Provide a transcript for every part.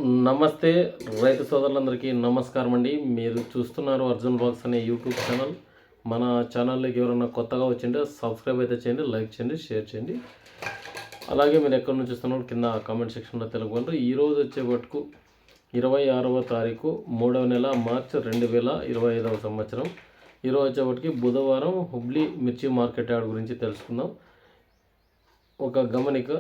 నమస్తే రైతు సోదరులందరికీ నమస్కారం అండి. మీరు చూస్తున్నారు అర్జున్ బాక్స్ అనే యూట్యూబ్ ఛానల్. మన ఛానల్లోకి ఎవరైనా కొత్తగా వచ్చింటే సబ్స్క్రైబ్ అయితే చేయండి, లైక్ చేయండి, షేర్ చేయండి. అలాగే మీరు ఎక్కడి నుంచి చూస్తున్నారు కింద కామెంట్ సెక్షన్లో తెలుగుకుంటారు. ఈరోజు వచ్చేపట్టుకు 26వ తారీఖు 3వ నెల మార్చి 2025వ సంవత్సరం. ఈరోజు వచ్చేపటికి బుధవారం హుబ్లీ మిర్చి మార్కెట్ యార్డ్ గురించి తెలుసుకుందాం. ఒక గమనిక,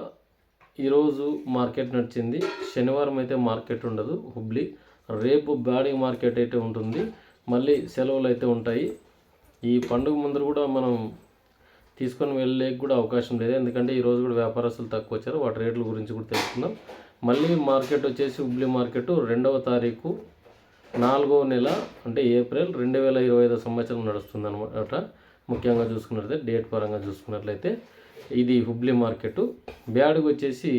ఈరోజు మార్కెట్ నడిచింది. శనివారం అయితే మార్కెట్ ఉండదు హుబ్లీ. రేపు బ్యాడీ మార్కెట్ అయితే ఉంటుంది. మళ్ళీ సెలవులు అయితే ఉంటాయి. ఈ పండుగ ముందర కూడా మనం తీసుకొని వెళ్ళలేక కూడా అవకాశం లేదు, ఎందుకంటే ఈరోజు కూడా వ్యాపారస్తులు తక్కువ వచ్చారు. వాటి రేట్ల గురించి కూడా తెలుసుకుందాం. మళ్ళీ మార్కెట్ వచ్చేసి హుబ్లీ మార్కెట్ 2వ తారీఖు 4వ నెల అంటే ఏప్రిల్ 2025 సంవత్సరం నడుస్తుంది అనమాట. ముఖ్యంగా చూసుకున్నట్లయితే డేట్ పరంగా చూసుకున్నట్లయితే ఇది హుబ్లీ మార్కెట్. బ్యాడ్కి వచ్చేసి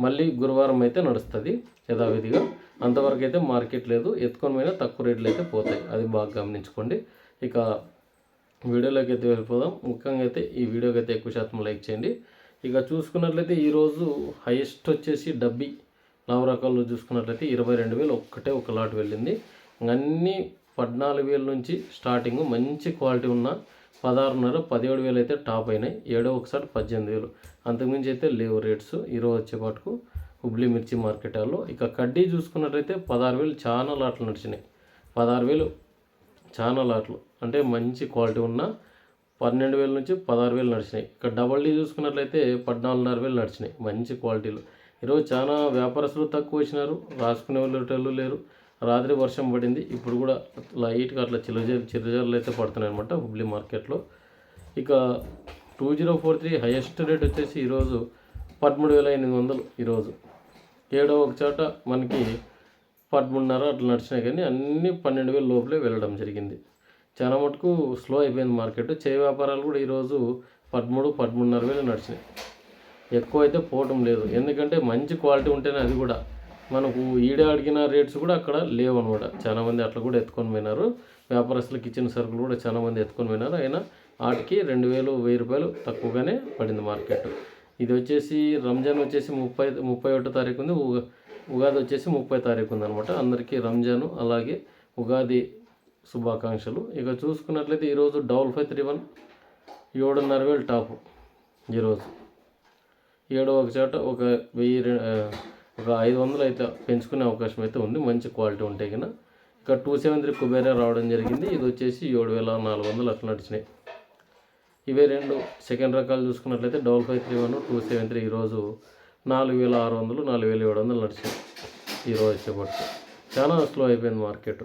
మళ్ళీ గురువారం అయితే నడుస్తుంది యథావిధిగా. అంతవరకు అయితే మార్కెట్ లేదు. ఎత్తుకొని పోయినా తక్కువ రేట్లు అయితే పోతాయి, అది బాగా గమనించుకోండి. ఇక వీడియోలోకి అయితే వెళ్ళిపోదాం. ముఖ్యంగా అయితే ఈ వీడియోకి అయితే ఎక్కువ శాతం లైక్ చేయండి. ఇక చూసుకున్నట్లయితే ఈరోజు హైయెస్ట్ వచ్చేసి డబ్బీ లావు రకాల్లో చూసుకున్నట్లయితే 22,000 ఒక్కటే ఒక లాట్ వెళ్ళింది. అన్నీ 14,000 నుంచి స్టార్టింగ్ మంచి క్వాలిటీ ఉన్న 16,500 17,000 అయితే టాప్ అయినాయి. ఒకసారి 18,000, అంతకుమించి అయితే లేవు రేట్స్ ఈరోజు వచ్చేపాటుకు హుబ్లీ మిర్చి మార్కెట్ హాల్లో. ఇక కడ్డీ చూసుకున్నట్లయితే 16,000 చాలా లాట్లు నడిచినాయి. 16,000 చాలా లాట్లు అంటే మంచి క్వాలిటీ ఉన్న 12,000 నుంచి 16,000 నడిచినాయి. ఇక డబల్ డీ చూసుకున్నట్లయితే 14,500 నడిచినాయి మంచి క్వాలిటీలు. ఈరోజు చాలా వ్యాపారస్తులు తక్కువ వచ్చినారు, రాసుకునే వాళ్ళు లేరు. రాత్రి వర్షం పడింది, ఇప్పుడు కూడా లైట్గా అట్లా చిరుజర్లు అయితే పడుతున్నాయి అనమాట హుబ్లీ మార్కెట్లో. ఇక 2043 హైయెస్ట్ రేట్ వచ్చేసి ఈరోజు 13,800. ఈరోజు ఒక చోట మనకి 13,500 అట్లా నడిచినాయి, కానీ అన్నీ 12,000 లోపలే వెళ్ళడం జరిగింది. చాలా మటుకు స్లో అయిపోయింది మార్కెట్. చేయి వ్యాపారాలు కూడా ఈరోజు 13,000 13,500 నడిచినాయి. ఎక్కువ అయితే పోవటం లేదు, ఎందుకంటే మంచి క్వాలిటీ ఉంటేనే అది కూడా మనకు ఈడే అడిగిన రేట్స్ కూడా అక్కడ లేవు అనమాట. చాలామంది అట్లా కూడా ఎత్తుకొని పోయినారు. వ్యాపారస్తులకు ఇచ్చిన సరుకులు కూడా చాలామంది ఎత్తుకొని పోయినారు. అయినా వాటికి 2,000 1000 రూపాయలు తక్కువగానే పడింది మార్కెట్. ఇది వచ్చేసి రంజాన్ వచ్చేసి 31 తారీఖు ఉంది. ఉగాది వచ్చేసి 30 తారీఖు ఉంది అనమాట. అందరికీ రంజాను అలాగే ఉగాది శుభాకాంక్షలు. ఇక చూసుకున్నట్లయితే ఈరోజు 5531 7,500 టాపు. ఈరోజు ఒక చోట ఒక 500 అయితే పెంచుకునే అవకాశం అయితే ఉంది మంచి క్వాలిటీ ఉంటే కన్నా. ఇక 273 కుబేరా రావడం జరిగింది. ఇది వచ్చేసి 7,400 అట్లా నడిచినాయి. ఇవే రెండు సెకండ్ రకాలు చూసుకున్నట్లయితే 5531 273 ఈరోజు 4,600 4,700 నడిచినాయి. ఈరోజు వచ్చేపట్టు చాలా స్లో అయిపోయింది మార్కెట్.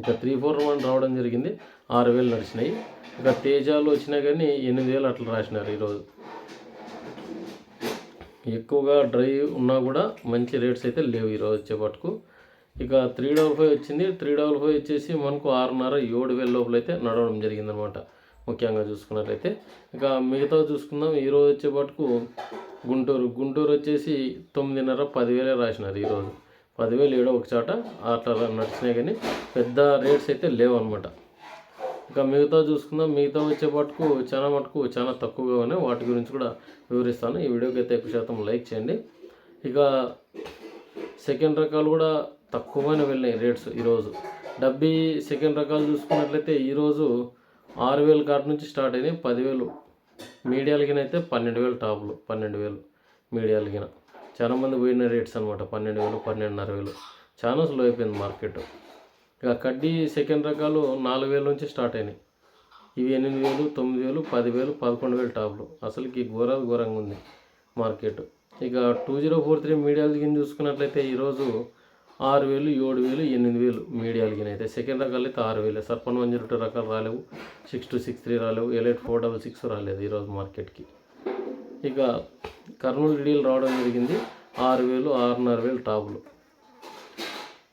ఇక 341 రావడం జరిగింది, 6,000 నడిచినాయి. ఇక తేజాలు వచ్చినా కానీ 8,000 అట్లా రాసినారు ఈరోజు. ఎక్కువగా డ్రై ఉన్నా కూడా మంచి రేట్స్ అయితే లేవు ఈరోజు వచ్చేపట్టుకు. ఇక 355 వచ్చింది. 355 వచ్చేసి మనకు 6,500 7,000 లోపల అయితే నడవడం జరిగిందనమాట ముఖ్యంగా చూసుకున్నట్లయితే. ఇక మిగతా చూసుకుందాం. ఈరోజు వచ్చేపట్టుకు గుంటూరు వచ్చేసి 9,500 10,000 రాసినారు ఈరోజు. 10,000 ఒక చాట అట్లా నడిచినాయి, కానీ పెద్ద రేట్స్ అయితే లేవు అనమాట. ఇక మిగతా చూసుకుందాం. మిగతా వచ్చేపట్టుకు చాలా తక్కువగా ఉన్నాయి. వాటి గురించి కూడా వివరిస్తాను. ఈ వీడియోకి అయితే ఎక్కువ శాతం లైక్ చేయండి. ఇక సెకండ్ రకాలు కూడా తక్కువగానే వెళ్ళినాయి రేట్స్ ఈరోజు. డబ్బీ సెకండ్ రకాలు చూసుకున్నట్లయితే ఈరోజు 6,000 కాటి నుంచి స్టార్ట్ అయినాయి. 10,000 మీడియాలకిన అయితే 12,000 టాపులు. 12,000 మీడియాలకిన చాలామంది పోయిన రేట్స్ అనమాట. 12,000 12,500 చాలా స్లో అయిపోయింది మార్కెట్. ఇక కడ్డీ సెకండ్ రకాలు 4,000 నుంచి స్టార్ట్ అయినాయి. ఇవి 8,000 9,000 10,000 11,000 టాపులు. అసలుకి ఘోరంగా ఉంది మార్కెట్. ఇక 2043 మీడియాలు కింద చూసుకున్నట్లయితే ఈరోజు 6,000 7,000 8,000 మీడియాలు కింద అయితే. సెకండ్ రకాలు అయితే 6,000. సర్పన్ 102 రకాలు రాలేవు, 6263 రాలేవు, ఎలైట్ 466 రాలేదు ఈరోజు మార్కెట్కి. ఇక కర్నూలు డీడీలు రావడం జరిగింది 6,000 6,500 టాపులు.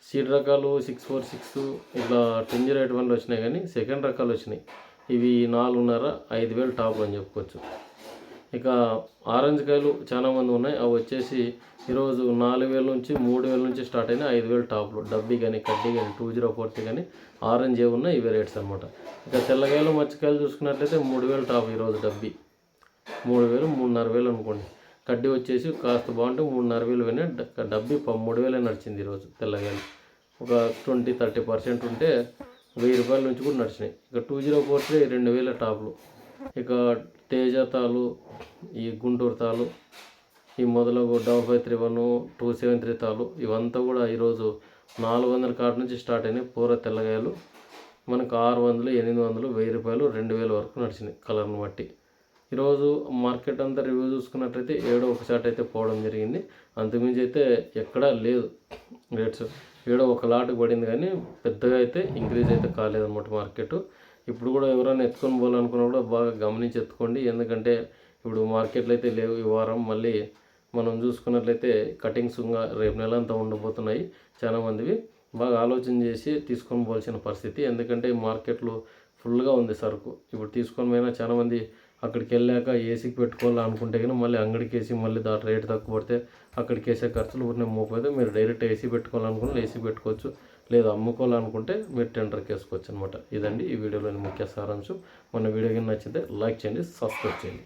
సీడ్ రకాలు 646 ఇట్లా 1008 వచ్చినాయి, కానీ సెకండ్ రకాలు వచ్చినాయి. ఇవి 4,500 5,000 టాపులు అని చెప్పుకోవచ్చు. ఇక ఆరెంజ్ కాయలు చాలామంది ఉన్నాయి. అవి వచ్చేసి ఈరోజు 4,000 నుంచి 3,000 నుంచి స్టార్ట్ అయిన 5,000 టాపులు. డబ్బీ కానీ కడ్డీ కానీ 2043 కానీ ఆరెంజ్ ఏ ఉన్నాయి ఇవే రేట్స్ అనమాట. ఇక తెల్లకాయలు మచ్చకాయలు చూసుకున్నట్లయితే 3,000 టాప్ ఈరోజు. డబ్బీ 3,000 3,500 అనుకోండి. కడ్డీ వచ్చేసి కాస్త బాగుంటే 3,500 పోయినాయి. డబ్బి 3,000 నడిచింది ఈరోజు తెల్లగాయలు. ఒక 20-30% ఉంటే ₹1,000 నుంచి కూడా నడిచినాయి. ఇక 2043 2,000 టాప్లు. ఇక తేజ తాలు, ఈ గుంటూరు తాలు, ఈ మొదలగు 5531, 273 తాలు ఇవంతా కూడా ఈరోజు 400 కాడ నుంచి స్టార్ట్ అయినాయి. పూర తెల్లగాయలు మనకు 600, 800, ₹1,000, 2,000 వరకు నడిచినాయి కలర్ని బట్టి. ఈరోజు మార్కెట్ అంతా రివ్యూ చూసుకున్నట్లయితే ఏడో ఒకసారి అయితే పోవడం జరిగింది. అంతకుమించి అయితే ఎక్కడా లేదు రేట్స్. ఏడో ఒక లాట్కి పడింది కానీ పెద్దగా అయితే ఇంక్రీజ్ అయితే కాలేదన్నమాట మార్కెట్. ఇప్పుడు కూడా ఎవరైనా ఎత్తుకొని పోవాలనుకున్నా కూడా బాగా గమనించి ఎత్తుకోండి. ఎందుకంటే ఇప్పుడు మార్కెట్లు అయితే లేవు ఈ వారం. మళ్ళీ మనం చూసుకున్నట్లయితే కటింగ్స్ రేపు నెల అంతా ఉండబోతున్నాయి. చాలామందివి బాగా ఆలోచన చేసి తీసుకొని పోవాల్సిన పరిస్థితి. ఎందుకంటే మార్కెట్లో ఫుల్గా ఉంది సరుకు. ఇప్పుడు తీసుకొని పోయినా చాలామంది అక్కడికి వెళ్ళాక ఏసీకి పెట్టుకోవాలనుకుంటే కానీ మళ్ళీ అంగడికి వేసి మళ్ళీ దాని రేటు తక్కువ పడితే అక్కడికి వేసే ఖర్చులు ఊరినే మోపోతే మీరు డైరెక్ట్ ఏసీ పెట్టుకోవాలనుకుంటే ఏసీ పెట్టుకోవచ్చు. లేదా అమ్ముకోవాలనుకుంటే మీరు టెండర్కి వేసుకోవచ్చు అనమాట. ఇదండి ఈ వీడియోలోని ముఖ్య సారాంశం. మన వీడియో కానీ నచ్చితే లైక్ చేయండి, సబ్స్క్రైబ్ చేయండి.